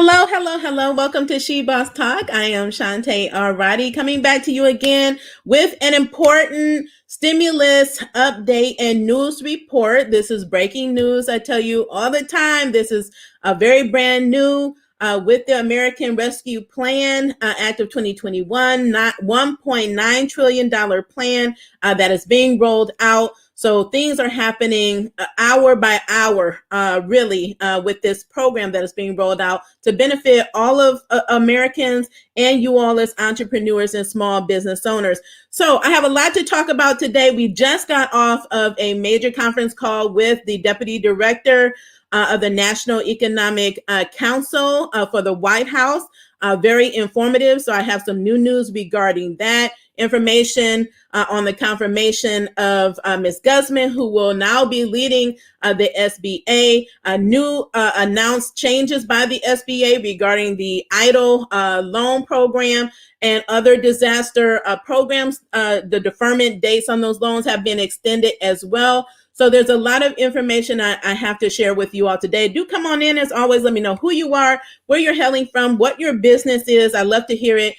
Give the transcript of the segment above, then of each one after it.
Hello, hello, hello. Welcome to She Boss Talk. I am Shante Roddy coming back to you again with an important stimulus update and news report. This is breaking news. I tell you all the time, this is a very brand new with the American Rescue Plan Act of 2021, not $1.9 trillion plan that is being rolled out. So things are happening hour by hour, really, with this program that is being rolled out to benefit all of Americans and you all as entrepreneurs and small business owners. So I have a lot to talk about today. We just got off of a major conference call with the Deputy Director of the National Economic Council for the White House. Very informative. So I have some new news regarding that. Information on the confirmation of Ms. Guzman, who will now be leading the SBA. New announced changes by the SBA regarding the EIDL loan program and other disaster programs. The deferment dates on those loans have been extended as well. So there's a lot of information I have to share with you all today. Do come on in. As always, let me know who you are, where you're hailing from, what your business is. I love to hear it.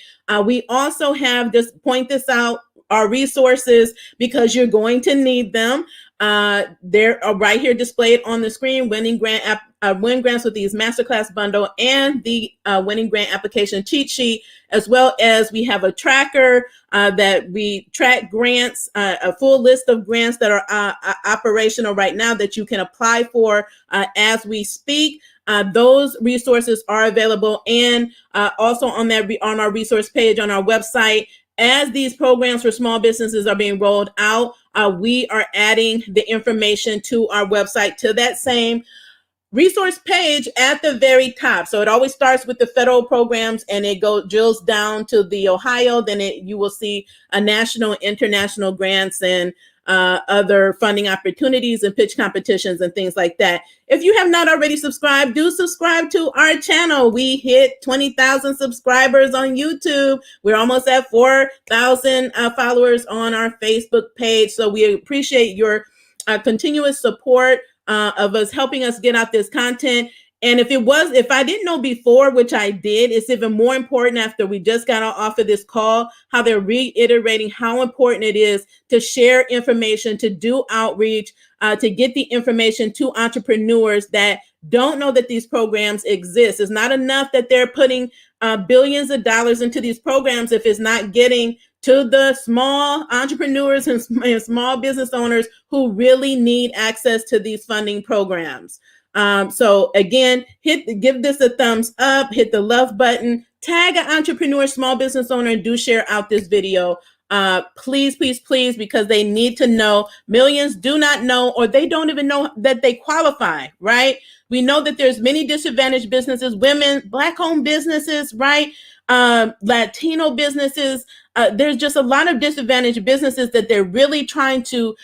We also have, just point this out, our resources, because you're going to need them. They're right here displayed on the screen, winning grants with these masterclass bundle and the winning grant application cheat sheet, as well as we have a tracker that we track grants, a full list of grants that are operational right now that you can apply for as we speak. Those resources are available, and also on our resource page on our website. As these programs for small businesses are being rolled out, we are adding the information to our website to that same resource page at the very top. So it always starts with the federal programs and it drills down to the Ohio. Then you will see a national, international grants and other funding opportunities and pitch competitions and things like that. If you have not already subscribed, do subscribe to our channel. We hit 20,000 subscribers on YouTube. We're almost at 4,000 followers on our Facebook page. So we appreciate your continuous support of us helping us get out this content. And if I didn't know before, which I did, it's even more important after we just got off of this call, how they're reiterating how important it is to share information, to do outreach, to get the information to entrepreneurs that don't know that these programs exist. It's not enough that they're putting billions of dollars into these programs if it's not getting to the small entrepreneurs and small business owners who really need access to these funding programs. So again, give this a thumbs up, hit the love button, tag an entrepreneur, small business owner, and do share out this video. Please, please, please, because they need to know. Millions do not know, or they don't even know that they qualify, right? We know that there's many disadvantaged businesses, women, Black-owned businesses, right? Latino businesses. There's just a lot of disadvantaged businesses that they're really trying to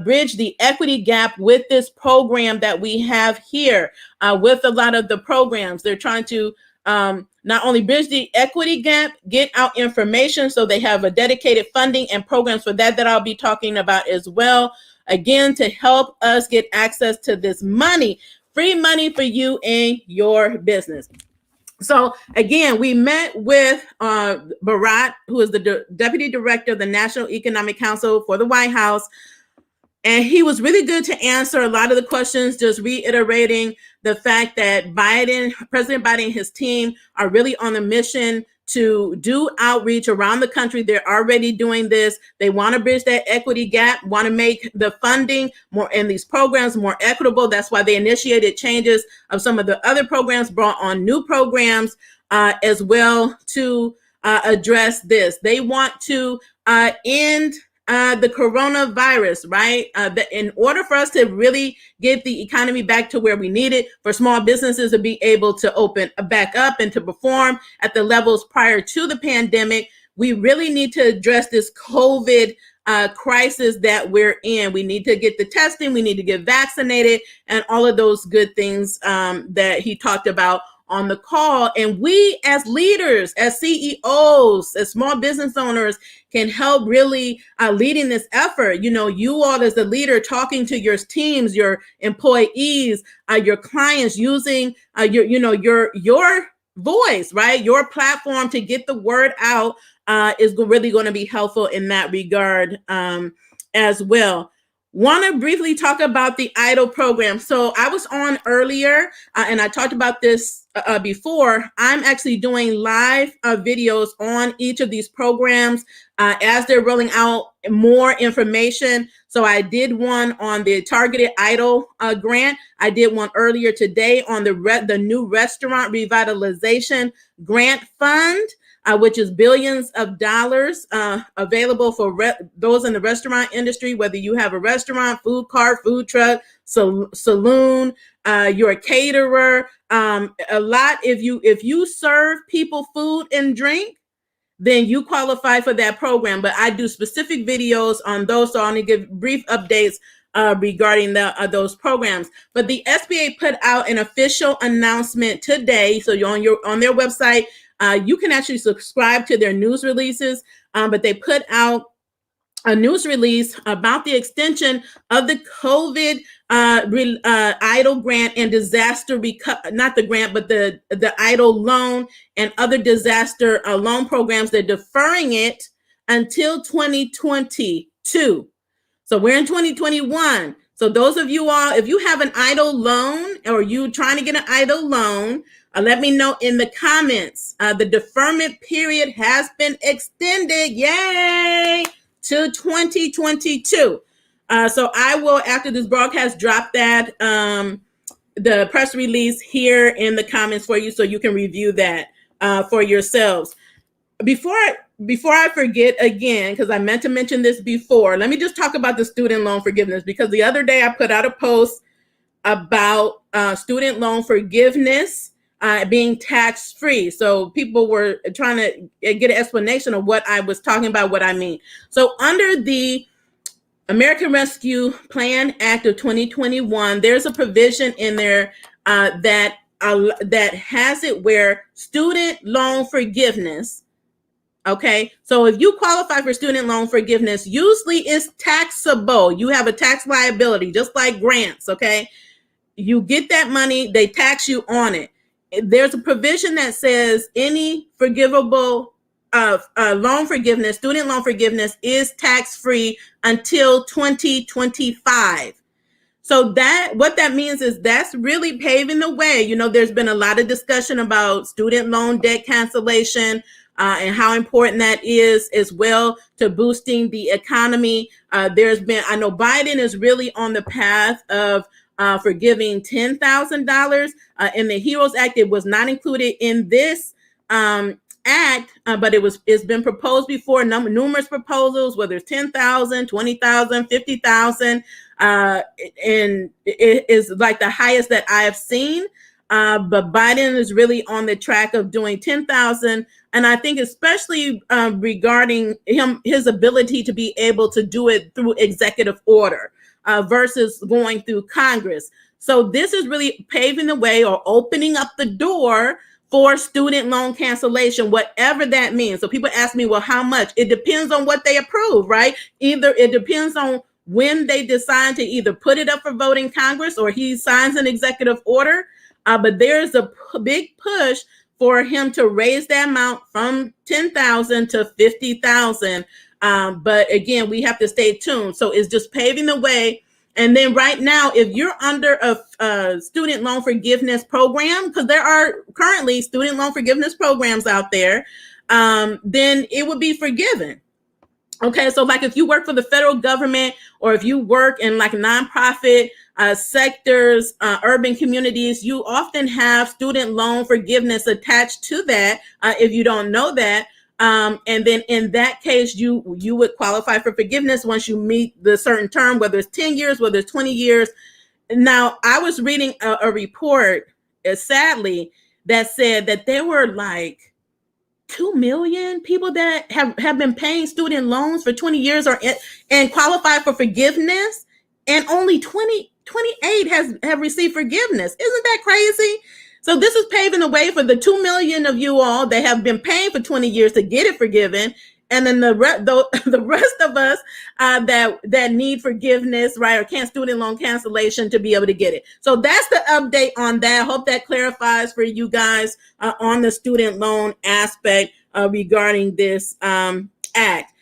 bridge the equity gap with this program that we have here. With a lot of the programs, they're trying to not only bridge the equity gap, get out information so they have a dedicated funding and programs for that I'll be talking about as well. Again, to help us get access to this money, free money for you and your business. So again, we met with Barat, who is the Deputy Director of the National Economic Council for the White House. And he was really good to answer a lot of the questions, just reiterating the fact that President Biden and his team are really on a mission to do outreach around the country. They're already doing this. They want to bridge that equity gap, want to make the funding more in these programs more equitable. That's why they initiated changes of some of the other programs, brought on new programs as well to address this. They want to end the coronavirus, right? In order for us to really get the economy back to where we need it, for small businesses to be able to open back up and to perform at the levels prior to the pandemic, we really need to address this COVID crisis that we're in. We need to get the testing, we need to get vaccinated, and all of those good things that he talked about on the call. And we as leaders, as CEOs, as small business owners can help really leading this effort. You know, you all as a leader talking to your teams, your employees, your clients, using your voice, right? Your platform to get the word out is really going to be helpful in that regard as well. Want to briefly talk about the EIDL program. So I was on earlier and I talked about this before. I'm actually doing live videos on each of these programs as they're rolling out more information. So I did one on the targeted EIDL grant. I did one earlier today on the new restaurant revitalization grant fund, which is billions of dollars available for those in the restaurant industry, whether you have a restaurant, food cart, food truck, saloon, you're a caterer. A lot, if you serve people food and drink, then you qualify for that program. But I do specific videos on those, so I'm going to give brief updates regarding those programs. But the SBA put out an official announcement today. So you're on their website. You can actually subscribe to their news releases, but they put out a news release about the extension of the COVID EIDL grant and disaster not the grant, but the EIDL loan and other disaster loan programs. They're deferring it until 2022. So we're in 2021. So those of you all, if you have an EIDL loan or you trying to get an EIDL loan, let me know in the comments. The deferment period has been extended. Yay! To 2022. So I will, after this broadcast, drop that the press release here in the comments for you so you can review that for yourselves. Before I forget again, because I meant to mention this before, let me just talk about the student loan forgiveness, because the other day I put out a post about student loan forgiveness being tax-free. So people were trying to get an explanation of what I was talking about, what I mean. So under the American Rescue Plan Act of 2021, there's a provision in there that has it where student loan forgiveness, okay, so if you qualify for student loan forgiveness, usually it's taxable. You have a tax liability, just like grants, okay? You get that money, they tax you on it. There's a provision that says any forgivable loan forgiveness, student loan forgiveness, is tax-free until 2025. So what that means is that's really paving the way. You know, there's been a lot of discussion about student loan debt cancellation and how important that is as well to boosting the economy. I know Biden is really on the path of forgiving $10,000 in the HEROES Act. It was not included in this act, but it's been proposed before, numerous proposals, whether it's 10,000, 20,000, 50,000, and it is like the highest that I have seen. But Biden is really on the track of doing 10,000. And I think especially regarding his ability to be able to do it through executive order versus going through Congress. So this is really paving the way or opening up the door for student loan cancellation, whatever that means. So people ask me, well, how much? It depends on what they approve, right? Either it depends on when they decide to either put it up for vote in Congress or he signs an executive order. But there's a big push for him to raise that amount from 10,000 to 50,000. But again, we have to stay tuned. So it's just paving the way. And then right now, if you're under a student loan forgiveness program, because there are currently student loan forgiveness programs out there, then it would be forgiven. Okay, so like if you work for the federal government or if you work in like nonprofit sectors, urban communities, you often have student loan forgiveness attached to that if you don't know that. And then in that case, you would qualify for forgiveness once you meet the certain term, whether it's 10 years, whether it's 20 years. Now, I was reading a report, sadly, that said that there were like 2 million people that have been paying student loans for 20 years and qualify for forgiveness, and only 28 have received forgiveness. Isn't that crazy? So this is paving the way for the 2 million of you all that have been paying for 20 years to get it forgiven. and then the rest of us that need forgiveness, right, or can't student loan cancellation to be able to get it. So that's the update on that. I hope that clarifies for you guys on the student loan aspect regarding this act.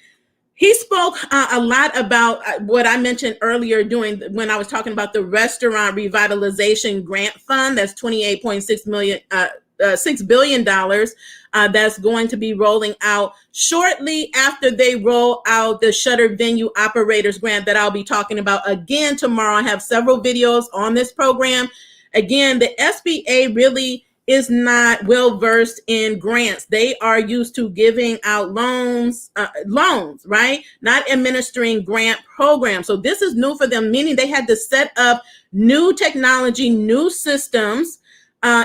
He spoke a lot about what I mentioned earlier when I was talking about the restaurant revitalization grant fund. That's $6 billion that's going to be rolling out shortly after they roll out the shuttered venue operators grant that I'll be talking about again tomorrow. I have several videos on this program. Again, the SBA really is not well versed in grants. They are used to giving out loans, right? Not administering grant programs. So this is new for them, meaning they had to set up new technology, new systems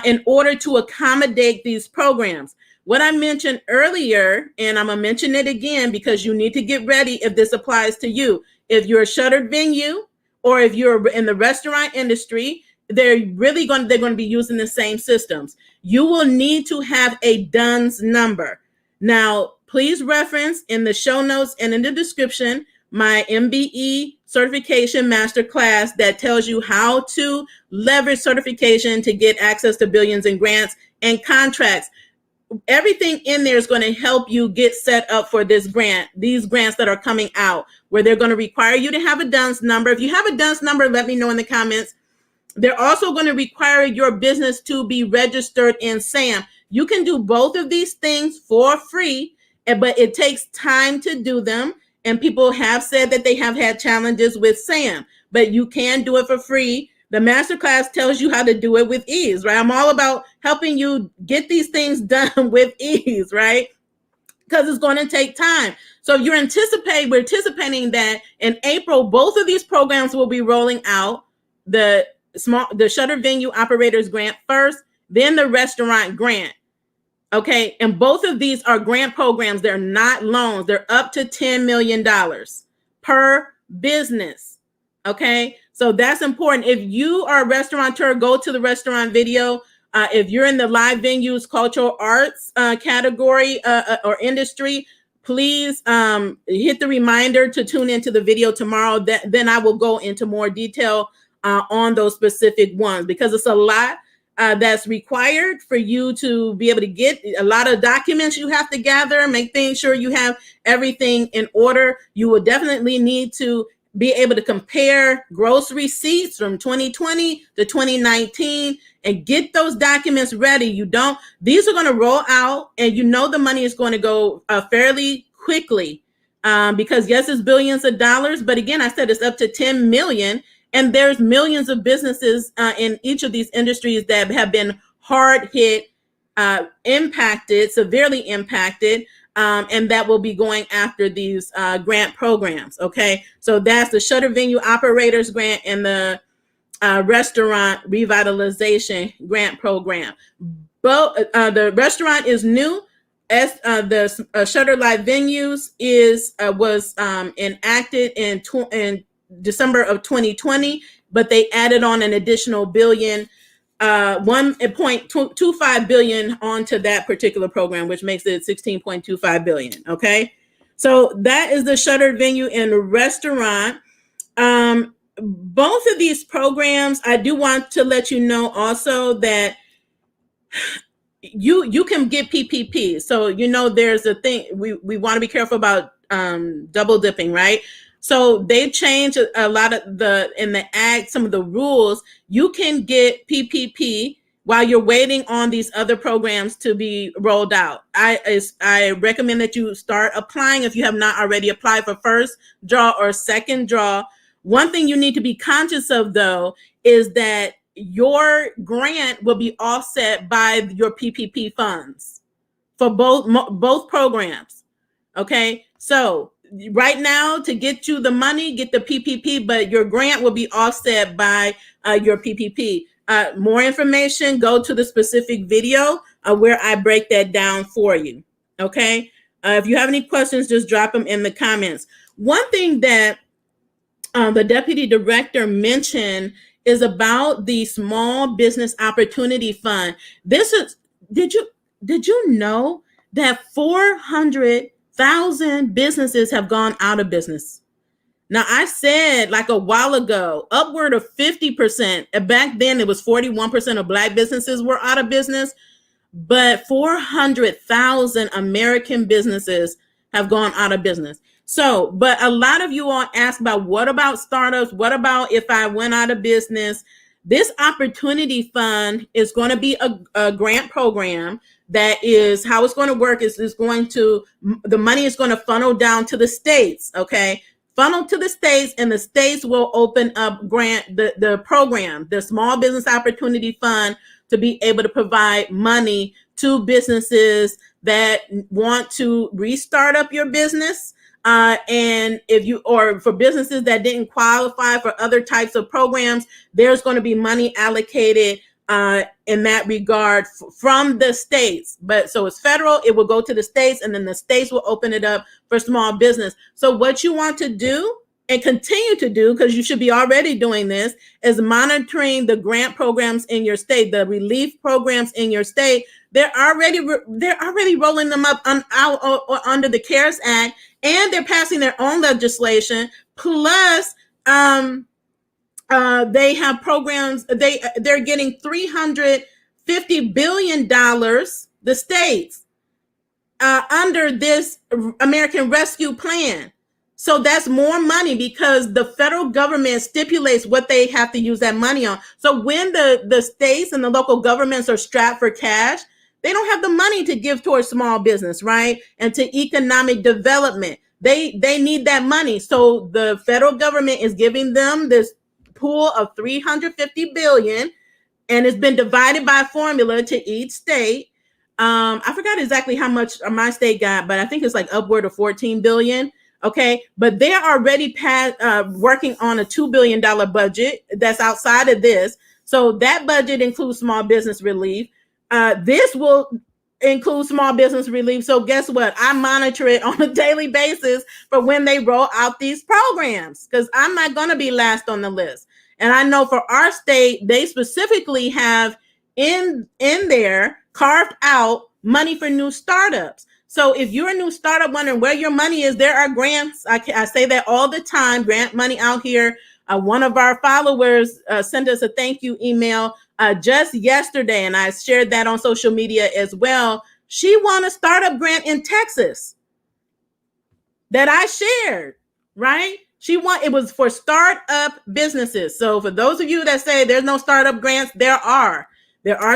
in order to accommodate these programs. What I mentioned earlier, and I'm gonna mention it again because you need to get ready if this applies to you. If you're a shuttered venue or if you're in the restaurant industry, they're going to be using the same systems. You will need to have a DUNS number. Now, please reference in the show notes and in the description my MBE certification masterclass that tells you how to leverage certification to get access to billions in grants and contracts. Everything in there is going to help you get set up for these grants that are coming out, where they're going to require you to have a DUNS number. If you have a DUNS number, let me know in the comments. They're also going to require your business to be registered in SAM. You can do both of these things for free, but it takes time to do them. And people have said that they have had challenges with SAM, but you can do it for free. The masterclass tells you how to do it with ease, right? I'm all about helping you get these things done with ease, right? Because it's going to take time. So we're anticipating that in April, both of these programs will be rolling out. The shutter venue operators grant first, then the restaurant grant. Okay, and both of these are grant programs. They're not loans. They're up to $10 million per business. Okay, so that's important. If you are a restaurateur, go to the restaurant video. If you're in the live venues, cultural arts category or industry, please hit the reminder to tune into the video tomorrow. Then I will go into more detail on those specific ones, because it's a lot that's required for you to be able to get a lot of documents you have to gather, make sure you have everything in order. You will definitely need to be able to compare gross receipts from 2020 to 2019 and get those documents ready. These are going to roll out, and the money is going to go fairly quickly because yes, it's billions of dollars, but again, I said it's up to 10 million. And there's millions of businesses in each of these industries that have been hard hit, severely impacted, and that will be going after these grant programs. Okay, so that's the Shutter Venue Operators Grant and the Restaurant Revitalization Grant Program. Both the restaurant is new. As the Shutter Live Venues was enacted in December of 2020, but they added on an additional $1.25 billion onto that particular program, which makes it $16.25 billion. Okay, so that is the shuttered venue and restaurant. Both of these programs, I do want to let you know also that you can get PPP. So there's a thing we want to be careful about double dipping, right? So they changed a lot of in the act, some of the rules. You can get PPP while you're waiting on these other programs to be rolled out. I recommend that you start applying if you have not already applied for first draw or second draw. One thing you need to be conscious of, though, is that your grant will be offset by your PPP funds for both programs. Okay, so right now, to get you the money, get the PPP, but your grant will be offset by your PPP. More information, go to the specific video where I break that down for you. Okay, if you have any questions, just drop them in the comments. One thing that the deputy director mentioned is about the Small Business Opportunity Fund. Did you know that 400 400,000 businesses have gone out of business. Now, I said like a while ago, upward of 50%. Back then, it was 41% of Black businesses were out of business, but 400,000 American businesses have gone out of business. So, but a lot of you all ask about, what about startups? What about if I went out of business? This opportunity fund is going to be a grant program. That is how it's going to work. Is going to, the money is going to funnel down to the states. Okay. Funnel to the states, and the states will open up the program, the Small Business Opportunity Fund, to be able to provide money to businesses that want to restart up your business. And if you, or for businesses that didn't qualify for other types of programs, there's going to be money allocated in that regard from the states. But so it's federal, it will go to the states, and then the states will open it up for small business. So what you want to do and continue to do, because you should be already doing this, is monitoring the grant programs in your state, the relief programs in your state. They're already rolling them up under the CARES Act, and they're passing their own legislation. Plus, they have programs. They're getting $350 billion, the states, under this American Rescue Plan. So that's more money, because the federal government stipulates what they have to use that money on. So when the states and the local governments are strapped for cash, they don't have the money to give towards small business, right? And to economic development. They need that money. So the federal government is giving them this pool of $350 billion, and it's been divided by formula to each state. I forgot exactly how much my state got, but I think it's like upward of $14 billion. Okay, but they're already working on a $2 billion budget that's outside of this. So that budget includes small business relief. This will include small business relief. So guess what? I monitor it on a daily basis for when they roll out these programs, because I'm not going to be last on the list. And I know for our state, they specifically have in there carved out money for new startups. So if you're a new startup wondering where your money is, there are grants. I say that all the time, grant money out here. One of our followers sent us a thank you email just yesterday, and I shared that on social media as well. She won a startup grant in Texas that I shared, right? It was for startup businesses. So for those of you that say there's no startup grants, there are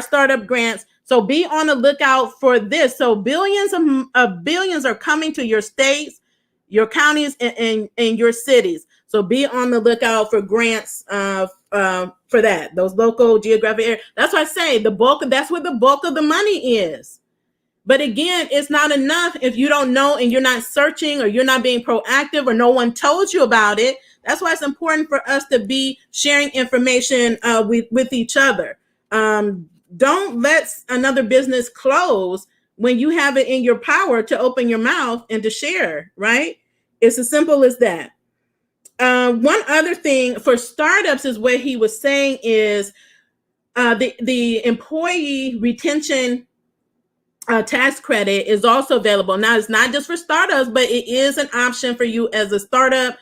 startup grants. So be on the lookout for this. So billions are coming to your states, your counties, and your cities. So be on the lookout for grants for that. Those local geographic areas. That's why I say that's where the bulk of the money is. But again, it's not enough if you don't know, and you're not searching, or you're not being proactive, or no one told you about it. That's why it's important for us to be sharing information with each other. Don't let another business close when you have it in your power to open your mouth and to share, right? It's as simple as that. One other thing for startups is what he was saying is the employee retention tax credit is also available. Now, it's not just for startups, but it is an option for you as a startup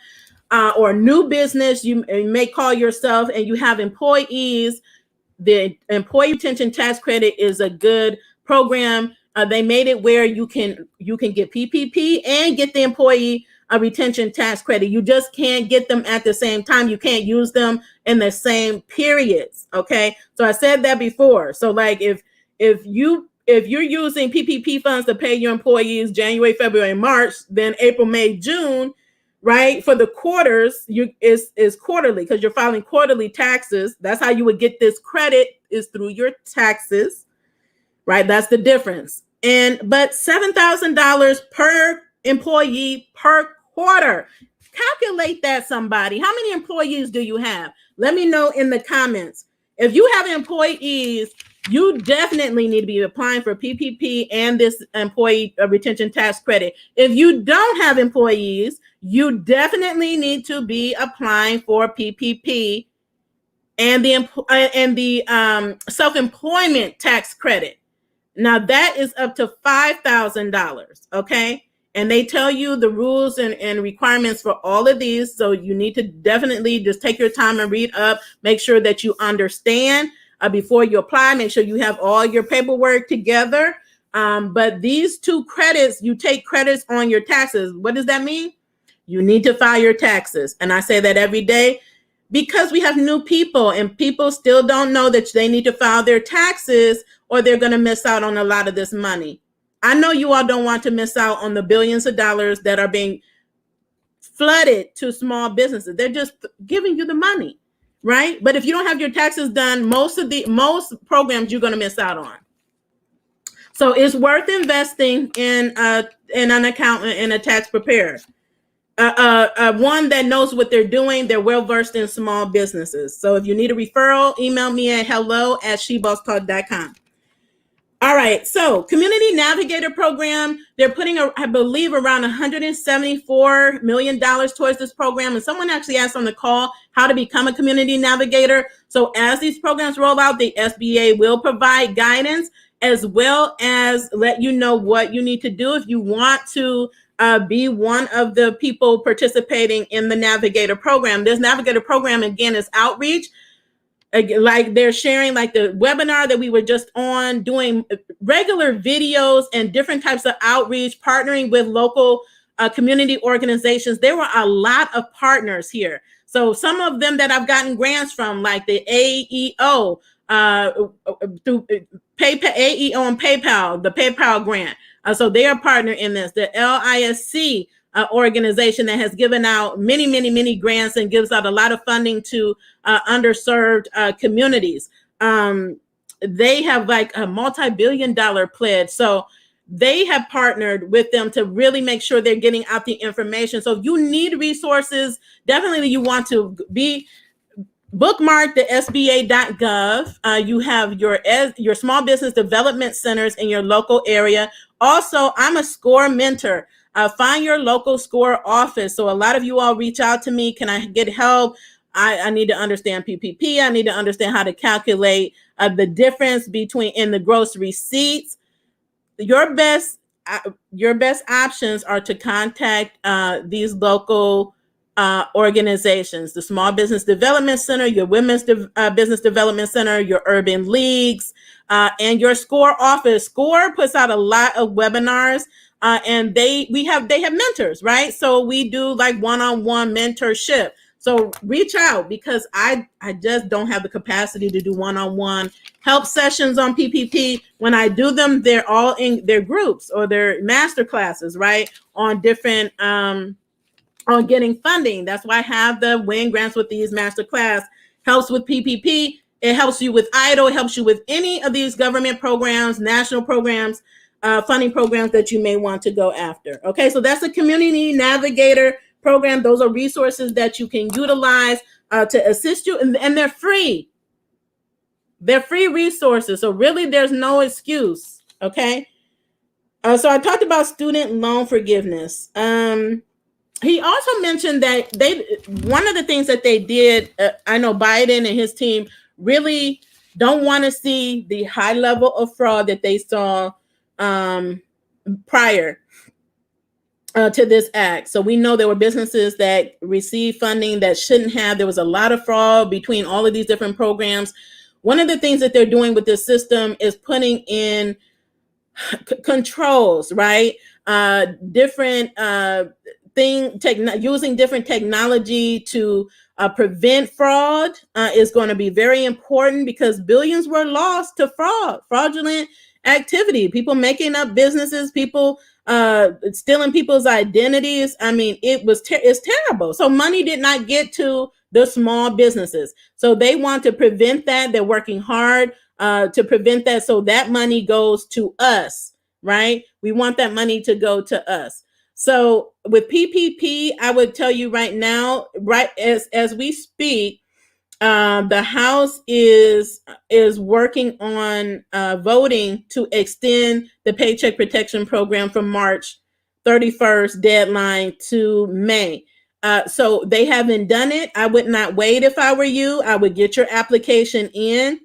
or a new business. You may call yourself, and you have employees. The employee retention tax credit is a good program. They made it where you can get PPP and get the employee retention tax credit. You just can't get them at the same time. You can't use them in the same periods. Okay, so I said that before. So like if you're using PPP funds to pay your employees January, February, March, then April, May, June, right? For the quarters, is quarterly, because you're filing quarterly taxes. That's how you would get this credit, is through your taxes, right? That's the difference. But $7,000 per employee per quarter. Calculate that, somebody. How many employees do you have? Let me know in the comments. If you have employees, you definitely need to be applying for PPP and this employee retention tax credit. If you don't have employees, you definitely need to be applying for PPP and the self-employment tax credit. Now that is up to $5,000. Okay. And they tell you the rules and requirements for all of these. So you need to definitely just take your time and read up, make sure that you understand before you apply, make sure you have all your paperwork together. But these 2 credits, you take credits on your taxes. What does that mean? You need to file your taxes. And I say that every day because we have new people and people still don't know that they need to file their taxes or they're going to miss out on a lot of this money. I know you all don't want to miss out on the billions of dollars that are being flooded to small businesses. They're just giving you the money, right? But if you don't have your taxes done, most programs you're going to miss out on. So it's worth investing in an accountant and a tax preparer. One that knows what they're doing. They're well versed in small businesses. So if you need a referral, email me at hello@shebosstalk.com. All right, so Community Navigator program, they're putting, I believe, around $174 million towards this program. And someone actually asked on the call how to become a Community Navigator. So as these programs roll out, the SBA will provide guidance as well as let you know what you need to do if you want to be one of the people participating in the Navigator program. This Navigator program, again, is outreach. Like they're sharing, like the webinar that we were just on, doing regular videos and different types of outreach, partnering with local community organizations. There were a lot of partners here. So some of them that I've gotten grants from, like the AEO, through PayPal, AEO and PayPal, the PayPal grant. So they are partner in this. The LISC organization that has given out many, many, many grants and gives out a lot of funding to underserved communities. They have like a multi-billion-dollar pledge. So they have partnered with them to really make sure they're getting out the information. So if you need resources, definitely you want to bookmark the SBA.gov. You have your small business development centers in your local area. Also, I'm a SCORE mentor. Find your local SCORE office. So a lot of you all reach out to me. Can I get help? I need to understand PPP. I need to understand how to calculate the difference between in the gross receipts. Your best options are to contact these local organizations, the Small Business Development Center, your Women's Business Development Center, your urban leagues, and your SCORE office. SCORE puts out a lot of webinars, and they have mentors, right? So we do like one-on-one mentorship. So reach out, because I just don't have the capacity to do one-on-one help sessions on PPP. When I do them, they're all in their groups or their master classes, right? On different on getting funding. That's why I have the win grants with these master class. Helps with PPP. It helps you with EIDL. It helps you with any of these government programs, national programs, funding programs that you may want to go after. Okay, so that's a Community Navigator program. Those are resources that you can utilize to assist you, and they're free. They're free resources. So really, there's no excuse. Okay. So I talked about student loan forgiveness. He also mentioned that one of the things that they did, I know Biden and his team really don't want to see the high level of fraud that they saw prior to this act. So we know there were businesses that received funding that shouldn't have. There was a lot of fraud between all of these different programs. One of the things that they're doing with this system is putting in controls, right? Different using different technology to prevent fraud is going to be very important, because billions were lost to fraudulent activity, people making up businesses, people stealing people's identities. I mean, it's terrible. So money did not get to the small businesses. So they want to prevent that. They're working hard to prevent that. So that money goes to us, right? We want that money to go to us. So with PPP, I would tell you right now, right as we speak, the House is working on voting to extend the Paycheck Protection Program from March 31st deadline to May. So they haven't done it. I would not wait if I were you. I would get your application in,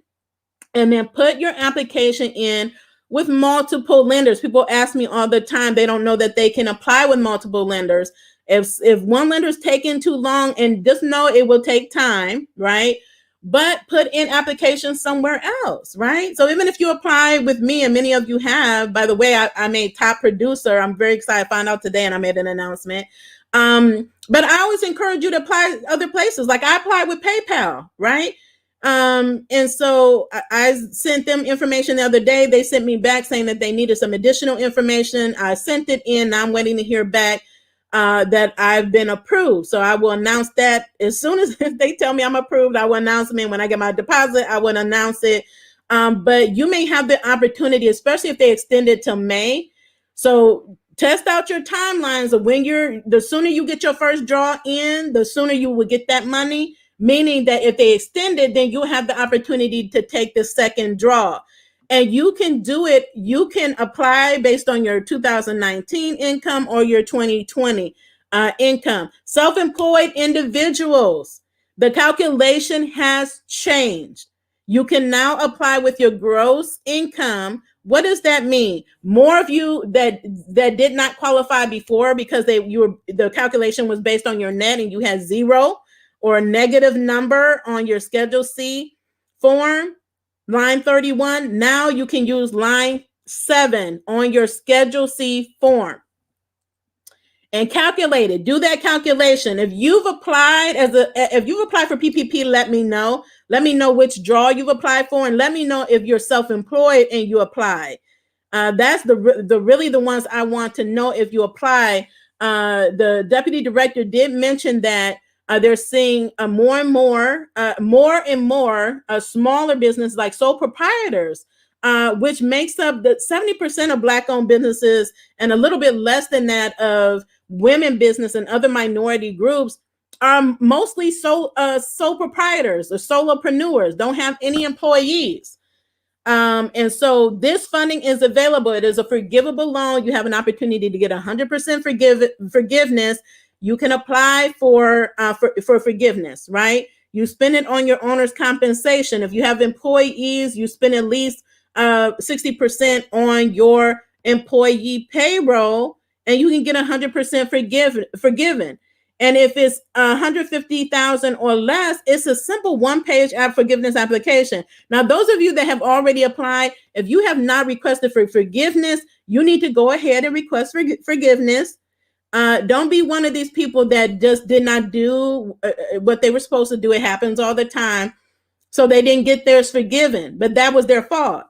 and then put your application in with multiple lenders. People ask me all the time, they don't know that they can apply with multiple lenders. If one lender is taking too long, and just know it will take time, right? But put in applications somewhere else, right? So even if you apply with me, and many of you have, by the way, I made top producer. I'm very excited. I found out today and I made an announcement. But I always encourage you to apply other places. Like I applied with PayPal, right? And so I sent them information the other day. They sent me back saying that they needed some additional information. I sent it in. I'm waiting to hear back that I've been approved. So I will announce that as soon as if they tell me I'm approved, I will announce them. When I get my deposit, I will announce it. But you may have the opportunity, especially if they extend it till May. So test out your timelines of when the sooner you get your first draw in, the sooner you will get that money. Meaning that if they extend it, then you'll have the opportunity to take the second draw. And you can do it, you can apply based on your 2019 income or your 2020 income. Self-employed individuals, the calculation has changed. You can now apply with your gross income. What does that mean? More of you that did not qualify before because the calculation was based on your net and you had zero or a negative number on your Schedule C form, line 31, now you can use line 7 on your Schedule C form and calculate it. Do that calculation. If you've applied for PPP, let me know. Let me know which draw you've applied for, and let me know if you're self-employed and you applied. That's really the ones I want to know if you apply. The deputy director did mention that they're seeing more and more smaller business like sole proprietors, which makes up the 70% of Black-owned businesses and a little bit less than that of women business and other minority groups are mostly sole proprietors or solopreneurs, don't have any employees. And so this funding is available. It is a forgivable loan. You have an opportunity to get 100% forgiveness. You can apply for forgiveness, right? You spend it on your owner's compensation. If you have employees, you spend at least 60% on your employee payroll, and you can get 100% forgiven. And if it's 150,000 or less, it's a simple one-page forgiveness application. Now, those of you that have already applied, if you have not requested for forgiveness, you need to go ahead and request forgiveness. Don't be one of these people that just did not do what they were supposed to do. It happens all the time. So they didn't get theirs forgiven, but that was their fault.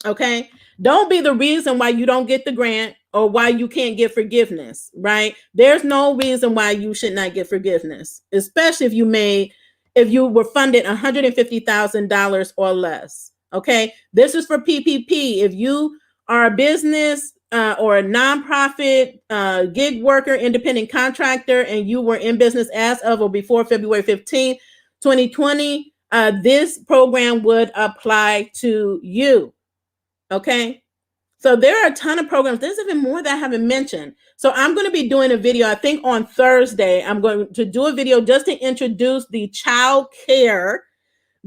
Okay. Don't be the reason why you don't get the grant or why you can't get forgiveness, right? There's no reason why you should not get forgiveness, especially if you were funded $150,000 or less. Okay. This is for PPP. If you are a business or a nonprofit, gig worker, independent contractor, and you were in business as of or before February 15th, 2020, this program would apply to you. Okay. So there are a ton of programs. There's even more that I haven't mentioned. So I'm going to be doing a video, I think on Thursday, I'm going to do a video just to introduce the child care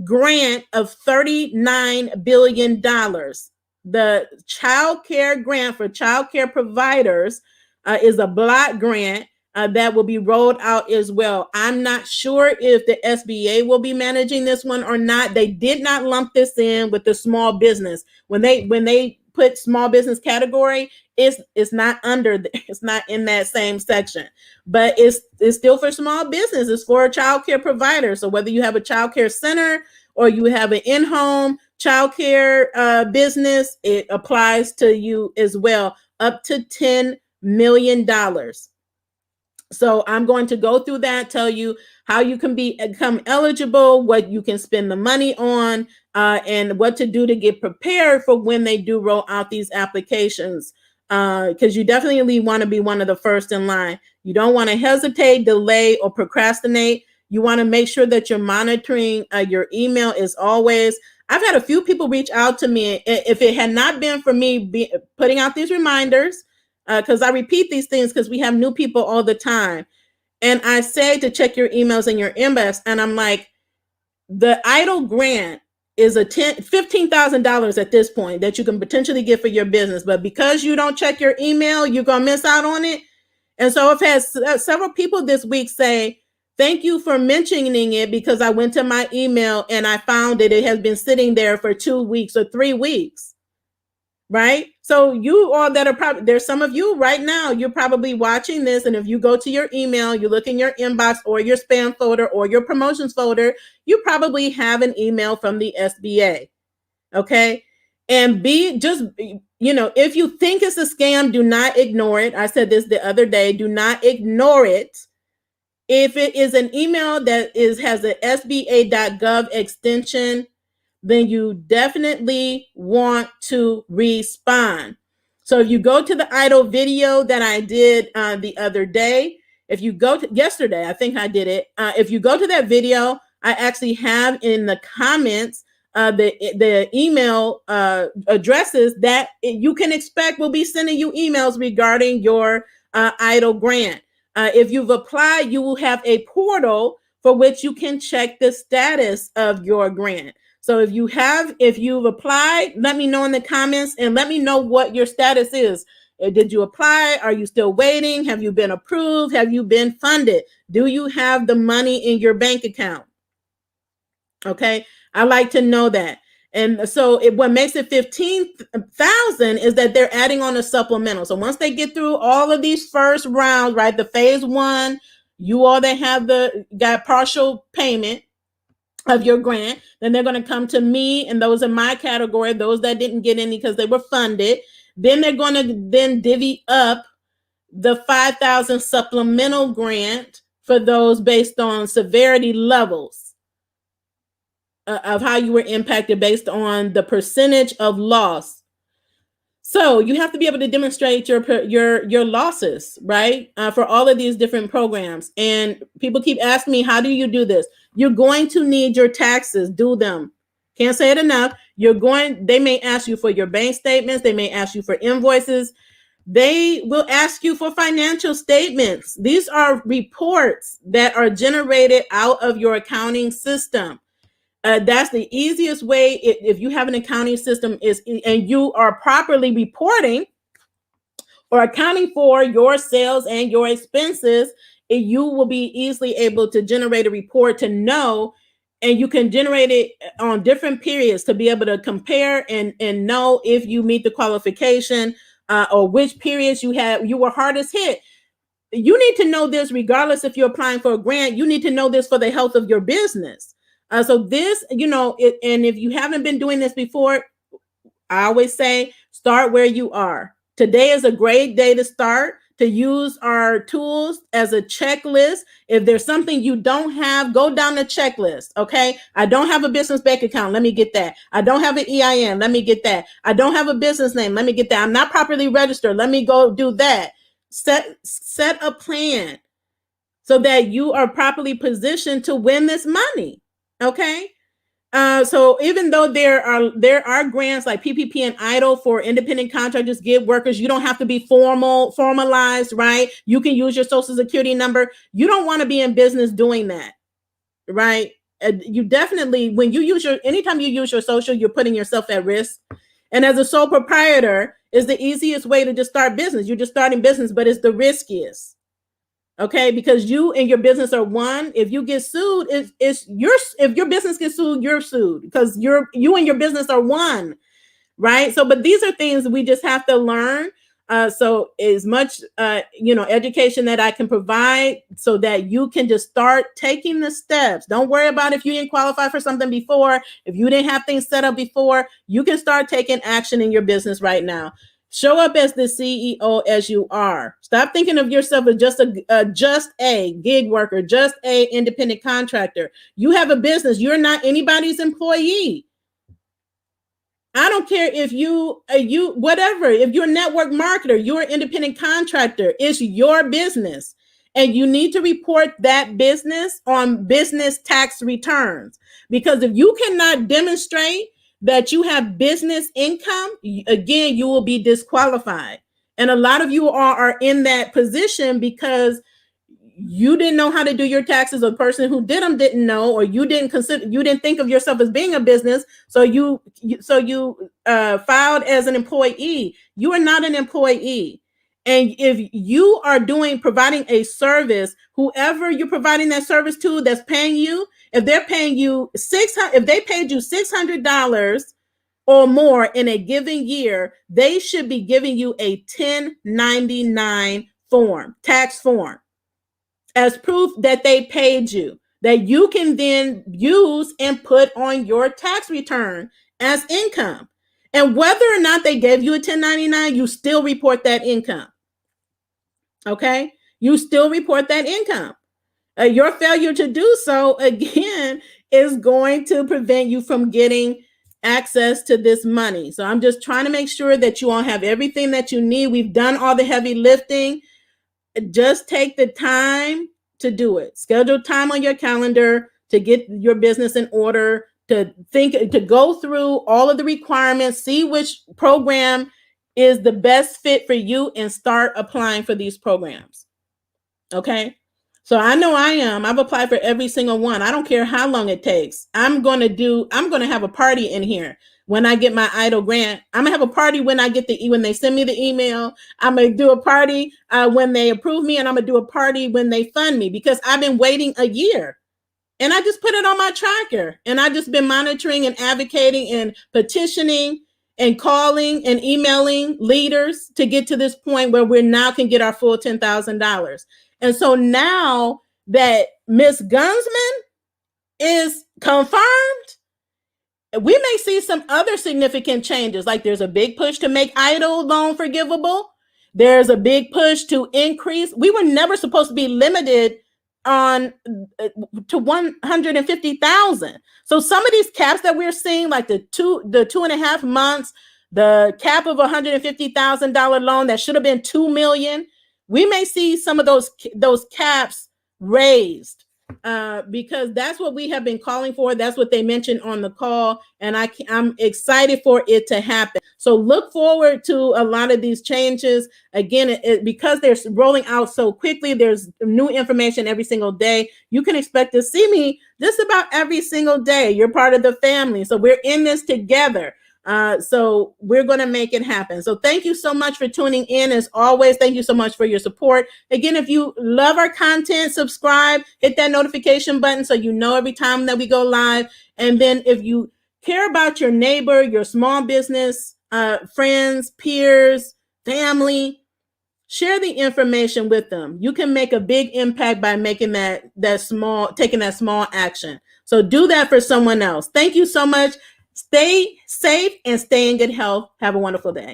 grant of $39 billion. The child care grant for child care providers is a block grant that will be rolled out as well. I'm not sure if the SBA will be managing this one or not. They did not lump this in with the small business. When they put small business category, it's not it's not in that same section, but it's still for small business. It's for a child care provider. So whether you have a child care center or you have an in-home child care business, it applies to you as well, up to $10 million. So I'm going to go through that, tell you how you can become eligible, what you can spend the money on, and what to do to get prepared for when they do roll out these applications. Because you definitely want to be one of the first in line. You don't want to hesitate, delay, or procrastinate. You want to make sure that you're monitoring your email as always. I've had a few people reach out to me. If it had not been for me putting out these reminders, because I repeat these things because we have new people all the time. And I say to check your emails and your inbox. And I'm like, the EIDL grant is a $15,000 at this point that you can potentially get for your business. But because you don't check your email, you're going to miss out on it. And so I've had several people this week say, thank you for mentioning it, because I went to my email and I found it has been sitting there for 2 weeks or 3 weeks. Right? So you all that are probably, there's some of you right now, you're probably watching this. And if you go to your email, you look in your inbox or your spam folder or your promotions folder, you probably have an email from the SBA. Okay. And if you think it's a scam, do not ignore it. I said this the other day, do not ignore it. If it is an email that has an SBA.gov extension, then you definitely want to respond. So if you go to the EIDL video that I did the other day, if you go to yesterday, I think I did it. If you go to that video, I actually have in the comments the email addresses that you can expect will be sending you emails regarding your EIDL grant. If you've applied, you will have a portal for which you can check the status of your grant. So if you've applied, let me know in the comments and let me know what your status is. Did you apply? Are you still waiting? Have you been approved? Have you been funded? Do you have the money in your bank account? Okay, I like to know that. And so what makes it 15,000 is that they're adding on a supplemental. So once they get through all of these first rounds, right, the phase 1, you all that have got partial payment of your grant, then they're going to come to me, and those in my category, those that didn't get any because they were funded, then they're going to then divvy up the 5,000 supplemental grant for those based on severity levels of how you were impacted based on the percentage of loss. So you have to be able to demonstrate your losses, right? For all of these different programs. And people keep asking me, how do you do this? You're going to need your taxes, do them. Can't say it enough. They may ask you for your bank statements. They may ask you for invoices. They will ask you for financial statements. These are reports that are generated out of your accounting system. That's the easiest way. If you have an accounting system and you are properly reporting or accounting for your sales and your expenses, you will be easily able to generate a report to know, and you can generate it on different periods to be able to compare and know if you meet the qualification or which periods you were hardest hit. You need to know this regardless if you're applying for a grant. You need to know this for the health of your business. So this, and if you haven't been doing this before, I always say start where you are. Today is a great day to start, to use our tools as a checklist. If there's something you don't have, go down the checklist. Okay. I don't have a business bank account. Let me get that. I don't have an EIN. Let me get that. I don't have a business name. Let me get that. I'm not properly registered. Let me go do that. Set a plan so that you are properly positioned to win this money. Okay. So even though there are grants like PPP and EIDL for independent contractors, gig workers, you don't have to be formalized, right? You can use your social security number. You don't want to be in business doing that, right? You definitely, anytime you use your social, you're putting yourself at risk. And as a sole proprietor is the easiest way to just start business. You're just starting business, but it's the riskiest. Okay, because you and your business are one. If you get sued, if your business gets sued, you're sued because you and your business are one, right? So, but these are things we just have to learn. So as much education that I can provide so that you can just start taking the steps. Don't worry about if you didn't qualify for something before, if you didn't have things set up before, you can start taking action in your business right now. Show up as the CEO as you are. Stop thinking of yourself as just a gig worker, just a independent contractor. You have a business. You're not anybody's employee. I don't care if whatever, if you're a network marketer, you're an independent contractor, it's your business. And you need to report that business on business tax returns. Because if you cannot demonstrate that you have business income, again, you will be disqualified. And a lot of you are in that position because you didn't know how to do your taxes, or the person who did them didn't know, or you didn't think of yourself as being a business, so you filed as an employee. You are not an employee. And if you are providing a service, whoever you're providing that service to that's paying you, if they're paying you if they paid you $600 or more in a given year, they should be giving you a 1099 form, tax form, as proof that they paid you, that you can then use and put on your tax return as income. And whether or not they gave you a 1099, you still report that income. Okay? You still report that income. Your failure to do so, again, is going to prevent you from getting access to this money. So I'm just trying to make sure that you all have everything that you need. We've done all the heavy lifting. Just take the time to do it. Schedule time on your calendar to get your business in order, to go through all of the requirements, see which program is the best fit for you, and start applying for these programs. Okay? So I know I am. I've applied for every single one. I don't care how long it takes. I'm going to have a party in here when I get my EIDL grant. I'm going to have a party when they send me the email. I'm going to do a party when they approve me, and I'm going to do a party when they fund me, because I've been waiting a year. And I just put it on my tracker, and I've just been monitoring and advocating and petitioning and calling and emailing leaders to get to this point where we now can get our full $10,000. And so now that Ms. Guzman is confirmed, we may see some other significant changes. Like, there's a big push to make EIDL loan forgivable. There's a big push to increase. We were never supposed to be limited to 150,000. So some of these caps that we're seeing, like the 2.5 months, the cap of $150,000 loan that should have been 2 million, we may see some of those caps raised, because that's what we have been calling for. That's what they mentioned on the call, and I'm excited for it to happen. So look forward to a lot of these changes. Again, because they're rolling out so quickly, there's new information every single day. You can expect to see me just about every single day. You're part of the family, so we're in this together. So we're going to make it happen. So thank you so much for tuning in. As always, thank you so much for your support. Again, if you love our content, subscribe, hit that notification button so you know every time that we go live. And then if you care about your neighbor, your small business, friends, peers, family, share the information with them. You can make a big impact by making taking that small action. So do that for someone else. Thank you so much. Stay safe and stay in good health. Have a wonderful day.